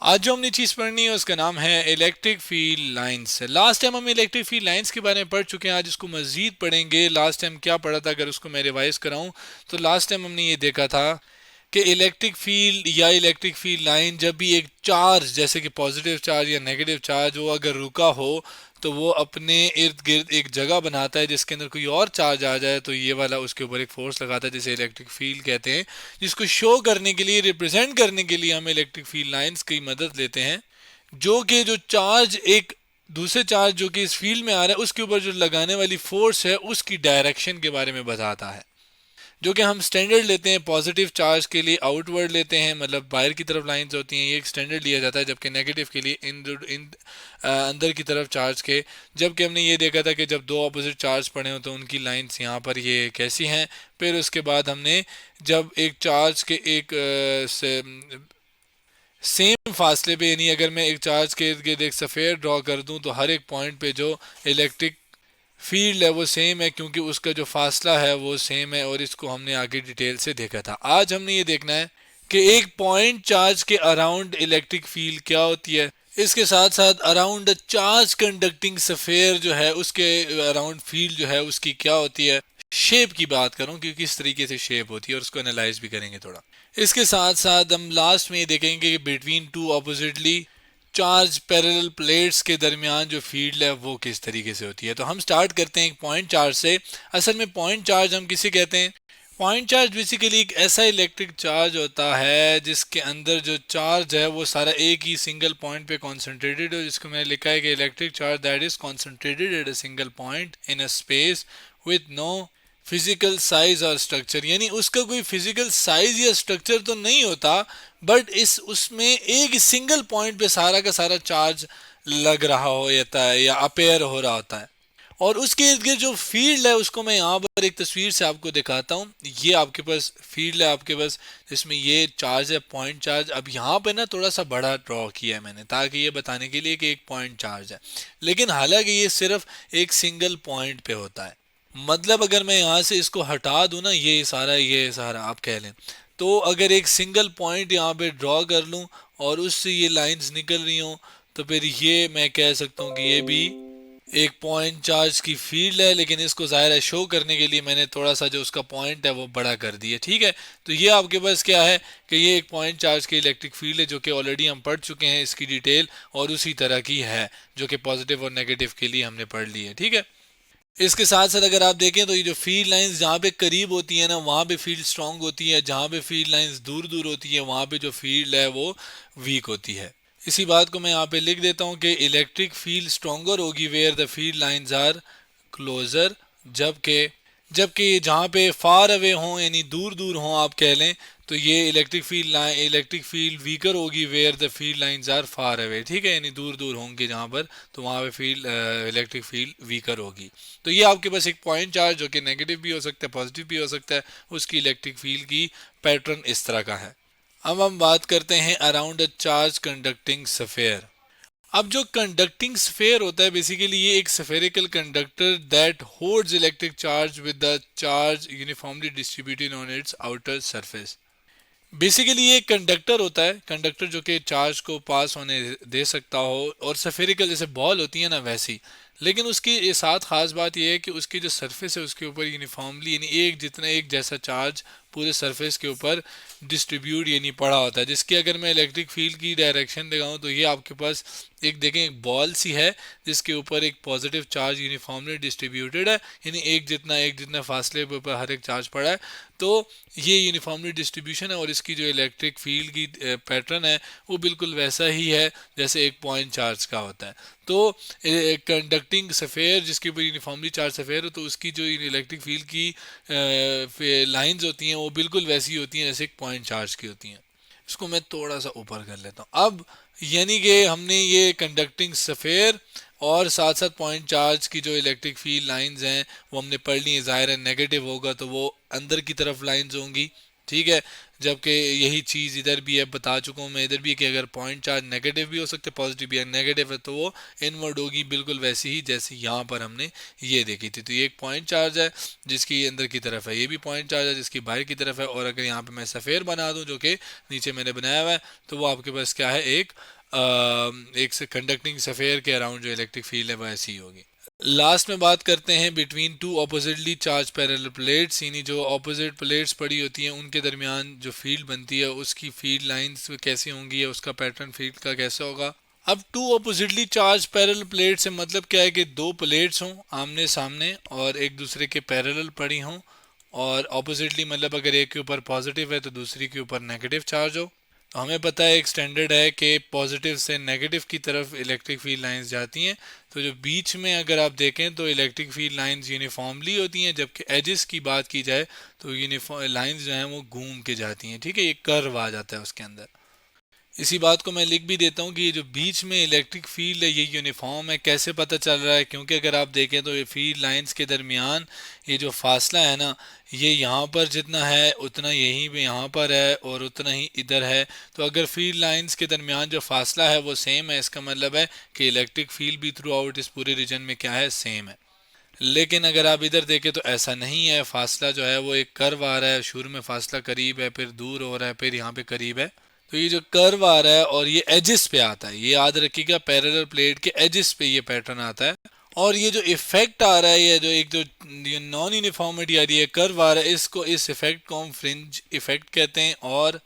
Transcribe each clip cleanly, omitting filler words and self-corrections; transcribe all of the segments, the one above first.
आज जो हमने चीज़ पढ़नी है उसका नाम है electric field lines. Last time हम इलेक्ट्रिक फील्ड लाइंस के बारे में पढ़ चुके हैं, आज इसको मजीद पढ़ेंगे। लास्ट टाइम क्या पढ़ा था, अगर उसको मैं रिवाइज कराऊं तो लास्ट टाइम हमने ये देखा था कि इलेक्ट्रिक फील्ड या इलेक्ट्रिक फील्ड लाइन जब भी एक चार्ज जैसे कि पॉजिटिव चार्ज या नेगेटिव चार्ज वो अगर रुका हो तो वो अपने इर्द गिर्द एक जगह बनाता है जिसके अंदर कोई और चार्ज आ जाए तो ये वाला उसके ऊपर एक फोर्स लगाता है जिसे इलेक्ट्रिक फील्ड कहते हैं। जिसको शो करने के लिए, रिप्रेजेंट करने के लिए हम इलेक्ट्रिक फील्ड लाइंस की मदद लेते हैं, जो कि जो चार्ज एक दूसरे चार्ज जो कि इस फील्ड में आ रहा है उसके ऊपर जो लगाने वाली फोर्स है उसकी डायरेक्शन के बारे में बताता है। जो कि हम स्टैंडर्ड लेते हैं पॉजिटिव चार्ज के लिए आउटवर्ड लेते हैं, मतलब बाहर की तरफ लाइंस होती हैं, ये एक स्टैंडर्ड लिया जाता है। जबकि नेगेटिव के लिए इन अंदर की तरफ चार्ज के। जबकि हमने ये देखा था कि जब दो अपोजिट चार्ज पड़े हो तो उनकी लाइंस यहाँ पर ये कैसी हैं। फिर उसके बाद हमने जब एक चार्ज के एक सेम फासले पे, यानी अगर मैं एक चार्ज के इर्द गिर्द एक सफ़ेयर ड्रॉ कर दूं तो हर एक पॉइंट पे जो इलेक्ट्रिक फील्ड है वो सेम है क्योंकि उसका जो फासला है वो सेम है। और इसको हमने आगे डिटेल से देखा था। आज हमने ये देखना है कि एक पॉइंट चार्ज के अराउंड इलेक्ट्रिक फील्ड क्या होती है। इसके साथ साथ around the charge conducting sphere जो है उसके अराउंड फील्ड जो है उसकी क्या होती है। शेप की बात करूं कि किस तरीके से शेप होती है और उसको एनालाइज भी करेंगे थोड़ा। इसके साथ साथ हम लास्ट में ये देखेंगे कि between two oppositely charge parallel plates के दरमियान जो फील्ड है वो किस तरीके से होती है। तो हम स्टार्ट करते हैं एक पॉइंट चार्ज से। असल में पॉइंट चार्ज हम किसे कहते हैं? पॉइंट चार्ज बेसिकली एक ऐसा इलेक्ट्रिक चार्ज होता है जिसके अंदर जो चार्ज है वो सारा एक ही सिंगल पॉइंट पे कॉन्सेंट्रेटेड हो, जिसको मैंने लिखा है कि electric charge that is concentrated at a single point in a space with no physical size और स्ट्रक्चर। यानी उसका कोई फिजिकल साइज या स्ट्रक्चर तो नहीं होता, बट इस उसमें एक सिंगल पॉइंट पे सारा का सारा चार्ज लग रहा हो जाता है या अपेयर हो रहा होता है। और उसके इर्द गिर्द जो फील्ड है उसको मैं यहाँ पर एक तस्वीर से आपको दिखाता हूँ। ये आपके पास फील्ड है आपके पास, जिसमें ये चार्ज है पॉइंट चार्ज। अब यहाँ पे ना थोड़ा सा बड़ा ड्रॉ किया है मैंने ताकि ये बताने के लिए कि एक पॉइंट चार्ज है, लेकिन हालांकि ये सिर्फ एक सिंगल पॉइंट पे होता है। मतलब अगर मैं यहाँ से इसको हटा दूँ ना, ये सारा आप कह लें, तो अगर एक सिंगल पॉइंट यहाँ पे ड्रॉ कर लूँ और उससे ये लाइंस निकल रही हों तो फिर ये मैं कह सकता हूँ कि ये भी एक पॉइंट चार्ज की फील्ड है। लेकिन इसको ज़ाहिर है शो करने के लिए मैंने थोड़ा सा जो उसका पॉइंट है वो बड़ा कर दिया। ठीक है, तो ये आपके पास क्या है कि ये एक पॉइंट चार्ज की इलेक्ट्रिक फील्ड है जो कि ऑलरेडी हम पढ़ चुके हैं इसकी डिटेल, और उसी तरह की है जो कि पॉजिटिव और नेगेटिव के लिए हमने पढ़ ली है। ठीक है, इसके साथ साथ अगर आप देखें तो ये जो फील्ड लाइंस जहाँ पे करीब होती है ना वहाँ पे फील्ड स्ट्रांग होती है, जहाँ पे फील्ड लाइंस दूर दूर होती है वहाँ पे जो फील्ड है वो वीक होती है। इसी बात को मैं यहाँ पे लिख देता हूँ कि इलेक्ट्रिक फील्ड स्ट्रोंगर होगी where the field lines are closer. जबकि जबकि जहाँ पे फार अवे हों यानी दूर दूर हों आप कह लें, तो ये इलेक्ट्रिक फील्ड वीकर होगी where the field lines are far away. ठीक है, यानी दूर दूर होंगे जहाँ पर तो वहाँ पे फील्ड इलेक्ट्रिक फील्ड वीकर होगी। तो ये आपके पास एक पॉइंट चार्ज जो कि नेगेटिव भी हो सकता है पॉजिटिव भी हो सकता है, उसकी इलेक्ट्रिक फील्ड की पैटर्न इस तरह का है। अब हम बात करते हैं around a charge conducting sphere. अब जो कंडक्टिंग स्फेयर होता है बेसिकली ये एक spherical conductor that holds electric charge with the charge uniformly distributed on it's outer surface. Basically ये एक कंडक्टर होता है, कंडक्टर जो कि चार्ज को पास होने दे सकता हो, और स्फेरिकल जैसे बॉल होती है ना वैसी। लेकिन उसकी ये साथ खास बात यह है कि उसकी जो सरफेस है उसके ऊपर यूनिफॉर्मली यानी एक जैसा चार्ज पूरे सरफेस के ऊपर डिस्ट्रीब्यूट यानी पड़ा होता है। जिसकी अगर मैं इलेक्ट्रिक फील्ड की डायरेक्शन दिखाऊं तो ये आपके पास एक देखें एक बॉल सी है जिसके ऊपर एक पॉजिटिव चार्ज यूनिफॉर्मली डिस्ट्रीब्यूटेड है, यानी एक जितना फासले पे ऊपर हर एक चार्ज पड़ा है। तो ये यूनिफॉर्मली डिस्ट्रीब्यूशन है और इसकी जो इलेक्ट्रिक फील्ड की पैटर्न है वो बिल्कुल वैसा ही है जैसे एक पॉइंट चार्ज का होता है। तो कंडक्टिंग सफ़ेयर जिसके ऊपर यूनिफॉर्मली चार्ज सफ़ेयर हो तो उसकी जो इलेक्ट्रिक फील्ड की लाइंस होती हैं वो बिल्कुल वैसी होती हैं जैसे एक पॉइंट चार्ज की होती हैं। इसको मैं थोड़ा सा ऊपर कर लेता हूँ। अब यानी कि हमने ये कंडक्टिंग सफ़ेयर और साथ साथ पॉइंट चार्ज की जो इलेक्ट्रिक फील्ड लाइंस हैं वो हमने पढ़ ली है। ज़ाहिर है नेगेटिव होगा तो वो अंदर की तरफ लाइंस होंगी। ठीक है, जबकि यही चीज़ इधर भी है, बता चुका हूँ मैं इधर भी कि अगर पॉइंट चार्ज नेगेटिव भी हो सकते हैं पॉजिटिव भी है, नेगेटिव है तो वो इनवर्ड होगी बिल्कुल वैसी ही जैसे यहाँ पर हमने ये देखी थी। तो ये एक पॉइंट चार्ज है जिसकी अंदर की तरफ है, ये भी पॉइंट चार्ज है जिसकी बाहर की तरफ है। और अगर यहाँ पे मैं सफ़ेयर बना दूँ जो कि नीचे मैंने बनाया हुआ है, तो वो आपके पास क्या है, एक से कंडक्टिंग सफ़ेयर के अराउंड जो इलेक्ट्रिक फील्ड है वो ऐसी ही होगी। लास्ट में बात करते हैं between two oppositely charge parallel plates, यानी जो अपोजिट प्लेट्स पड़ी होती हैं उनके दरमियान जो फील्ड बनती है उसकी फील्ड लाइंस कैसी होंगी या उसका पैटर्न फील्ड का कैसा होगा। अब two oppositely charge parallel plate से मतलब क्या है कि दो प्लेट्स हों आमने सामने और एक दूसरे के पैरेलल पड़ी हों, और ऑपोजिटली मतलब अगर एक के ऊपर पॉजिटिव है तो दूसरी के ऊपर नेगेटिव चार्ज हो। तो हमें पता है एक स्टैंडर्ड है कि पॉजिटिव से नेगेटिव की तरफ इलेक्ट्रिक फील्ड लाइंस जाती हैं। तो जो बीच में अगर आप देखें तो इलेक्ट्रिक फील्ड लाइंस यूनिफॉर्मली होती हैं, जबकि एजेस की बात की जाए तो यूनिफॉर्म लाइंस जो हैं वो घूम के जाती हैं। ठीक है, ये कर्व आ जाता है उसके अंदर। इसी बात को मैं लिख भी देता हूँ कि ये जो बीच में इलेक्ट्रिक फील्ड है ये यूनिफॉर्म है। कैसे पता चल रहा है, क्योंकि अगर आप देखें तो ये फील्ड लाइंस के दरमियान ये जो फासला है ना, ये यहाँ पर जितना है उतना यहीं पे यहाँ पर है और उतना ही इधर है। तो अगर फील्ड लाइंस के दरमियान जो फासला है वो सेम है, इसका मतलब है कि इलेक्ट्रिक फील्ड भी थ्रू आउट इस पूरे रीजन में क्या है, सेम है। लेकिन अगर आप इधर देखें तो ऐसा नहीं है, फासला जो है वो एक कर्व आ रहा है, शुरू में फासला करीब है फिर दूर हो रहा है फिर यहाँ पे करीब है। तो ये जो कर्व आ रहा है और ये एजिस पे आता है, ये याद रखिएगा पैरेलल प्लेट के एजिस पे ये पैटर्न आता है। और ये जो इफेक्ट आ रहा है, ये जो एक जो नॉन यूनिफॉर्मिटी आ रही है, कर्व आ रहा है, इसको इस इफेक्ट को हम फ्रिंज इफेक्ट कहते हैं। और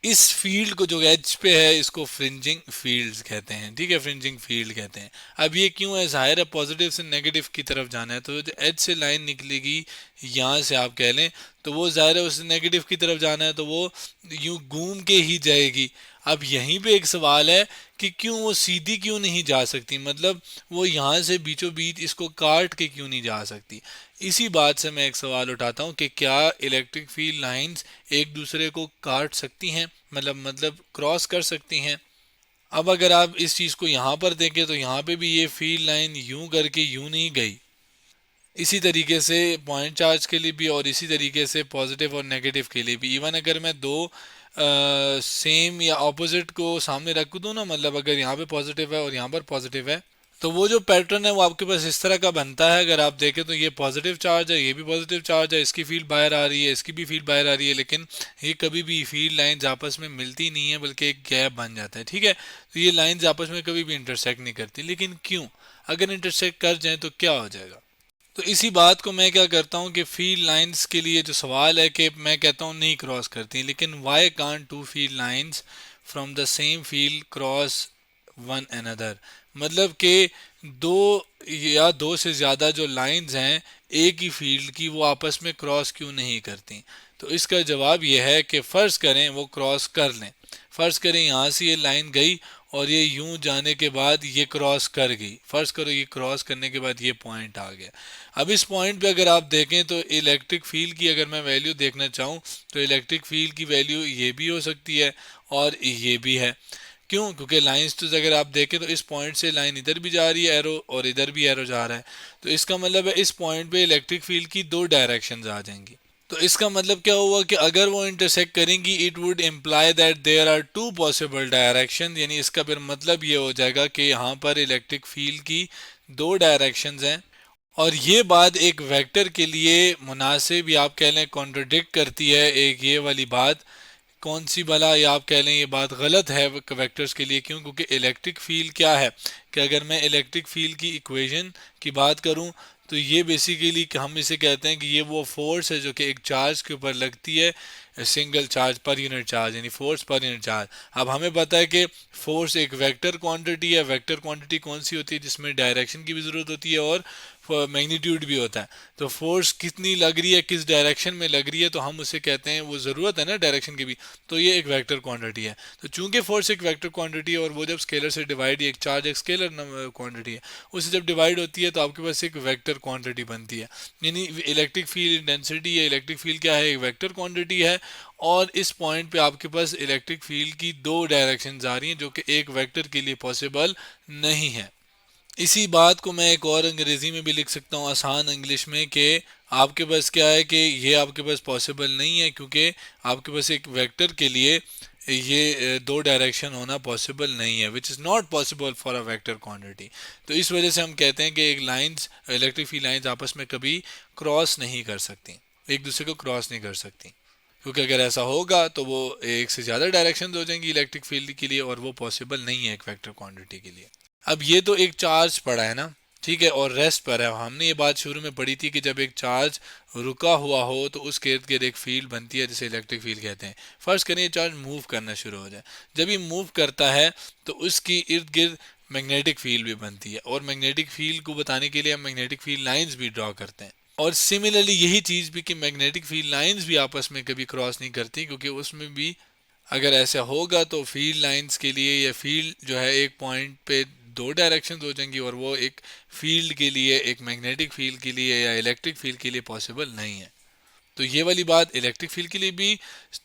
इस फील्ड को जो एज पे है इसको फ्रिंजिंग फील्ड्स कहते हैं। ठीक है, फ्रिंजिंग फील्ड कहते हैं। अब ये क्यों है, जाहिर है पॉजिटिव से नेगेटिव की तरफ जाना है, तो जो एज से लाइन निकलेगी यहाँ से आप कह लें, तो वो जाहिर है उस नेगेटिव की तरफ जाना है तो वो यूं घूम के ही जाएगी। अब यहीं पे एक सवाल है कि क्यों वो सीधी क्यों नहीं जा सकती, मतलब वो यहाँ से बीचों बीच इसको काट के क्यों नहीं जा सकती। इसी बात से मैं एक सवाल उठाता हूँ कि क्या इलेक्ट्रिक फील्ड लाइंस एक दूसरे को काट सकती हैं, मतलब क्रॉस कर सकती हैं। अब अगर आप इस चीज़ को यहाँ पर देखें तो यहाँ पे भी ये फील्ड लाइन यूं करके यूं नहीं गई। इसी तरीके से पॉइंट चार्ज के लिए भी और इसी तरीके से पॉजिटिव और नेगेटिव के लिए भी। इवन अगर मैं दो सेम या ऑपोजिट को सामने रख दूँ ना, मतलब अगर यहाँ पे पॉजिटिव है और यहाँ पर पॉजिटिव है, तो वो जो पैटर्न है वो आपके पास इस तरह का बनता है। अगर आप देखें तो ये पॉजिटिव चार्ज है, ये भी पॉजिटिव चार्ज है, इसकी फील्ड बाहर आ रही है, इसकी भी फील्ड बाहर आ रही है, लेकिन ये कभी भी फील्ड लाइंस आपस में मिलती नहीं है बल्कि एक गैप बन जाता है। ठीक है, तो ये लाइंस आपस में कभी भी इंटरसेक्ट नहीं करती। लेकिन क्यों, अगर इंटरसेक्ट कर जाए तो क्या हो जाएगा। तो इसी बात को मैं क्या करता हूँ कि फील्ड लाइंस के लिए जो सवाल है कि मैं कहता हूँ नहीं क्रॉस करती, लेकिन why can't two field lines from the same field cross one another, मतलब कि दो या दो से ज़्यादा जो लाइंस हैं एक ही फील्ड की वो आपस में क्रॉस क्यों नहीं करती। तो इसका जवाब ये है कि फ़र्ज़ करें वो क्रॉस कर लें, फ़र्ज़ करें यहाँ से ये लाइन गई और ये यूं जाने के बाद ये क्रॉस कर गई, फ़र्ज़ करो ये क्रॉस करने के बाद ये पॉइंट आ गया। अब इस पॉइंट पे अगर आप देखें तो इलेक्ट्रिक फील्ड की अगर मैं वैल्यू देखना चाहूँ तो इलेक्ट्रिक फील्ड की वैल्यू ये भी हो सकती है और ये भी है। क्यों, क्योंकि लाइंस तो अगर आप देखें तो इस पॉइंट से लाइन इधर भी जा रही है एरो और इधर भी एरो जा रहा है, तो इसका मतलब है इस पॉइंट पे इलेक्ट्रिक फील्ड की दो डायरेक्शंस आ जाएंगी। तो इसका मतलब क्या हुआ कि अगर वो इंटरसेक्ट करेंगी it would imply that there are two possible direction, यानी इसका फिर मतलब ये हो जाएगा कि यहाँ पर इलेक्ट्रिक फील्ड की दो डायरेक्शंस हैं। और ये बात एक वेक्टर के लिए मुनासिब या आप कह लें कॉन्ट्रडिक्ट करती है एक ये वाली बात। कौन सी भला, या आप कह लें ये बात गलत है वेक्टर्स के लिए। क्यों, क्योंकि इलेक्ट्रिक फील्ड क्या है कि अगर मैं इलेक्ट्रिक फील्ड की इक्वेशन की बात करूं तो ये बेसिकली हम इसे कहते हैं कि ये वो फोर्स है जो कि एक चार्ज के ऊपर लगती है, single charge per unit charge, यानी फोर्स पर यूनिट चार्ज। अब हमें पता है कि फोर्स एक वेक्टर क्वांटिटी है। वेक्टर क्वांटिटी कौन सी होती है, जिसमें डायरेक्शन की भी ज़रूरत होती है और मैग्नीट्यूड भी होता है। तो फोर्स कितनी लग रही है, किस डायरेक्शन में लग रही है, तो हम उसे कहते हैं, वो ज़रूरत है ना डायरेक्शन की भी, तो ये एक वेक्टर क्वांटिटी है। तो चूंकि फोर्स एक वेक्टर क्वांटिटी है और वो जब स्केलर से डिवाइड, एक चार्ज एक स्केलर क्वांटिटी है, उससे जब डिवाइड होती है तो आपके पास एक वेक्टर क्वांटिटी बनती है। यानी इलेक्ट्रिक फील्ड इंटेंसिटी या इलेक्ट्रिक फील्ड क्या है, एक वेक्टर क्वांटिटी है। और इस पॉइंट पे आपके पास इलेक्ट्रिक फील्ड की दो डायरेक्शन आ रही हैं जो कि एक वेक्टर के लिए पॉसिबल नहीं है। इसी बात को मैं एक और अंग्रेज़ी में भी लिख सकता हूँ आसान इंग्लिश में कि आपके पास क्या है कि ये आपके पास पॉसिबल नहीं है, क्योंकि आपके पास एक वेक्टर के लिए ये दो डायरेक्शन होना पॉसिबल नहीं है, which is not possible for a vector quantity. तो इस वजह से हम कहते हैं कि एक लाइंस, इलेक्ट्रिक फील्ड लाइंस आपस में कभी क्रॉस नहीं कर सकती, एक दूसरे को क्रॉस नहीं कर सकती, क्योंकि अगर ऐसा होगा तो वो एक से ज़्यादा डायरेक्शन हो जाएंगी इलेक्ट्रिक फील्ड के लिए, और वो पॉसिबल नहीं है एक वेक्टर क्वांटिटी के लिए। अब ये तो एक चार्ज पड़ा है ना, ठीक है, और रेस्ट पर है। हमने ये बात शुरू में पढ़ी थी कि जब एक चार्ज रुका हुआ हो तो उसके इर्द गिर्द एक फील्ड बनती है जिसे इलेक्ट्रिक फील्ड कहते हैं। फर्स्ट करें ये चार्ज मूव करना शुरू हो जाए, जब ये मूव करता है तो उसकी इर्द गिर्द मैग्नेटिक फील्ड भी बनती है, और मैग्नेटिक फील्ड को बताने के लिए हम मैग्नेटिक फील्ड लाइंस भी ड्रॉ करते हैं। और सिमिलरली यही चीज़ भी कि मैग्नेटिक फील्ड लाइंस भी आपस में कभी क्रॉस नहीं करती, क्योंकि उसमें भी अगर ऐसा होगा तो फील्ड लाइंस के लिए या फील्ड जो है एक पॉइंट पे दो डायरेक्शन हो जाएंगी, और वो एक फील्ड के लिए, एक मैग्नेटिक फील्ड के लिए या इलेक्ट्रिक फील्ड के लिए पॉसिबल नहीं है। तो ये वाली बात इलेक्ट्रिक फील्ड के लिए भी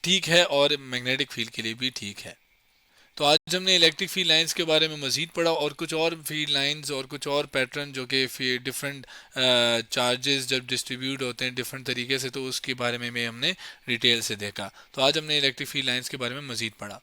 ठीक है और मैग्नेटिक फील्ड के लिए भी ठीक है। तो आज हमने इलेक्ट्रिक फील्ड लाइंस के बारे में मज़ीद पढ़ा, और कुछ और फील्ड लाइंस और कुछ और पैटर्न जो कि डिफरेंट चार्जेस जब डिस्ट्रीब्यूट होते हैं डिफरेंट तरीके से, तो उसके बारे में हमने डिटेल से देखा। तो आज हमने इलेक्ट्रिक फील्ड लाइंस के बारे में मज़ीद पढ़ा।